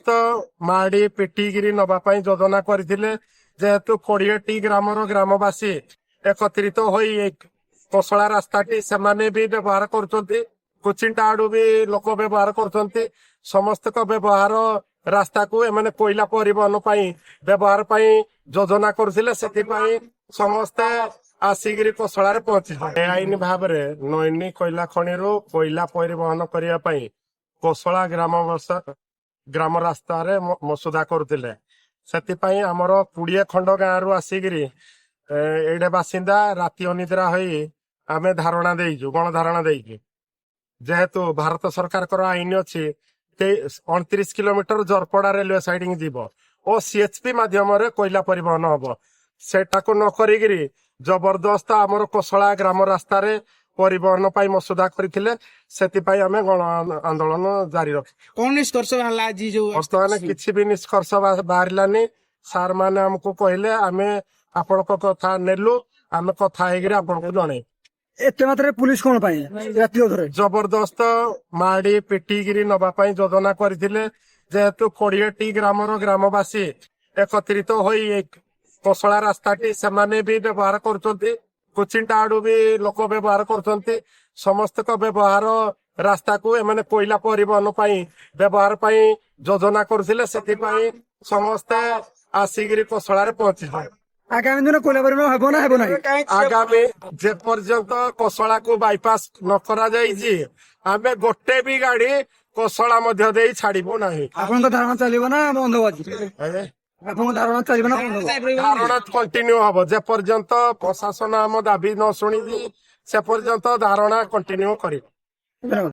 ଜବରଦସ୍ତ ମାଡି ପିଟିକିରି ନବା ପାଇଁ ଯୋଜନା କରିଥିଲେ। ଯେହେତୁ 20ଟି ଗ୍ରାମର ଗ୍ରାମବାସୀ ଏକତ୍ରିତ ହୋଇ କୋଶଳା ରାସ୍ତାଟି ସେମାନେ ବି ବ୍ୟବହାର କରୁଛନ୍ତି, କୋଚିନ୍ଟା ଆଡୁ ବି ଲୋକ ବ୍ୟବହାର କରୁଛନ୍ତି। ସମସ୍ତଙ୍କ ବ୍ୟବହାର ରାସ୍ତାକୁ ଏମାନେ କୋଇଲା ପରିବହନ ପାଇଁ ବ୍ୟବହାର ପାଇଁ ଯୋଜନା କରୁଥିଲେ। ସେଥିପାଇଁ ସମସ୍ତେ ଆସିକିରି କୋଶଳାରେ ପହଞ୍ଚିଥିଲେ। ବେଆଇନ ଭାବରେ ନୈନି କୋଇଲା ଖଣିରୁ କୋଇଲା ପରିବହନ କରିବା ପାଇଁ କୋଶଳା ଗ୍ରାମ ରାସ୍ତାରେ ମସୁଧା କରୁଥିଲେ। ସେଥିପାଇଁ ଆମର 20 ଖଣ୍ଡ ଗାଁରୁ ଆସିକିରି ଏଇଟା ବାସିନ୍ଦା ରାତି ଅନିଦ୍ରା ହୋଇ ଆମେ ଧାରଣା ଦେଇଛୁ, ଗଣଧାରଣା ଦେଇଛୁ। ଯେହେତୁ ଭାରତ ସରକାରଙ୍କର ଆଇନ ଅଛି 29 କିଲୋମିଟର ଜରପଡା ରେଲୱେ ସାଇଡିଂ ଯିବ ଓ CHP ମାଧ୍ୟମରେ କୋଇଲା ପରିବହନ ହବ। ସେଟାକୁ ନ କରିକିରି ଜବରଦସ୍ତ ଆମର କୋଶଳା ଗ୍ରାମ ରାସ୍ତାରେ ପରିବହନ ପାଇଁ ମସୁଧା କରିଥିଲେ। ସେଥିପାଇଁ ଆମେ ଗଣ ଆନ୍ଦୋଳନ ଜାରି ରଖିଛୁ। କଣ ନିଷ୍କର୍ଷ ବାହାରିଲା ଆଜି ଯୋଉ ବର୍ତ୍ତମାନ କିଛି ବି ନିଷ୍କର୍ଷ ବାହାରିଲାନି। ସାର୍ ମାନେ ଆମକୁ କହିଲେ ଆମେ ଆପଣଙ୍କ କଥା ନେଲୁ, ଆମେ କଥା ହେଇକିରି ଆପଣଙ୍କୁ ଜଣେଇବୁ। ଏତେ ମାତ୍ରାରେ ପୁଲିସ କଣ ପାଇଁ ରାତି ଅଧରେ ଜବରଦସ୍ତ ମାଡି ପିଟିକିରି ନବା ପାଇଁ ଯୋଜନା କରିଥିଲେ। ଯେହେତୁ 20ଟି ଗ୍ରାମର ଗ୍ରାମବାସୀ ଏକତ୍ରିତ ହୋଇ କୋଶଳା ରାସ୍ତାଟି ସେମାନେ ବି ବ୍ୟବହାର କରୁଛନ୍ତି, କୋଚିନ୍ଟା ଆଡୁ ବି ଲୋକ ବ୍ୟବହାର କରୁଛନ୍ତି। ସମସ୍ତଙ୍କ ବ୍ୟବହାର ରାସ୍ତାକୁ ଏମାନେ କୋଇଲା ପରିବହନ ପାଇଁ ବ୍ୟବହାର ପାଇଁ ଯୋଜନା କରୁଥିଲେ। ସେଥିପାଇଁ ସମସ୍ତେ ଆସିକିରି କୋଶଳାରେ ପହଞ୍ଚିଥିଲେ। ଆଗାମୀ ଦିନ କୋଇଲା ପରିବହନ ହେବ ନା ହେବ ନାହିଁ? ଆଗାମୀ ଯେପର୍ଯ୍ୟନ୍ତ କୋଶଳାକୁ ବାଇପାସ ନ କରାଯାଇଛି ଆମେ ଗୋଟେ ବି ଗାଡି କୋଶଳା ମଧ୍ୟ ଦେଇ ଛାଡିବୁ ନାହିଁ। ଆପଣଙ୍କ ଧାରଣା ଚାଲିବ ନା ବନ୍ଦ ହବ? ଆପଣଙ୍କ ଧାରଣା ଚାଲିବ ନା ବନ୍ଦ ହବ? ଧାରଣା କଣ୍ଟିନ୍ୟୁ ହବ ଯେପର୍ଯ୍ୟନ୍ତ ପ୍ରଶାସନ ଆମ ଦାବି ନ ଶୁଣିଛି, ସେ ପର୍ଯ୍ୟନ୍ତ ଧାରଣା କଣ୍ଟିନ୍ୟୁ କରିବ।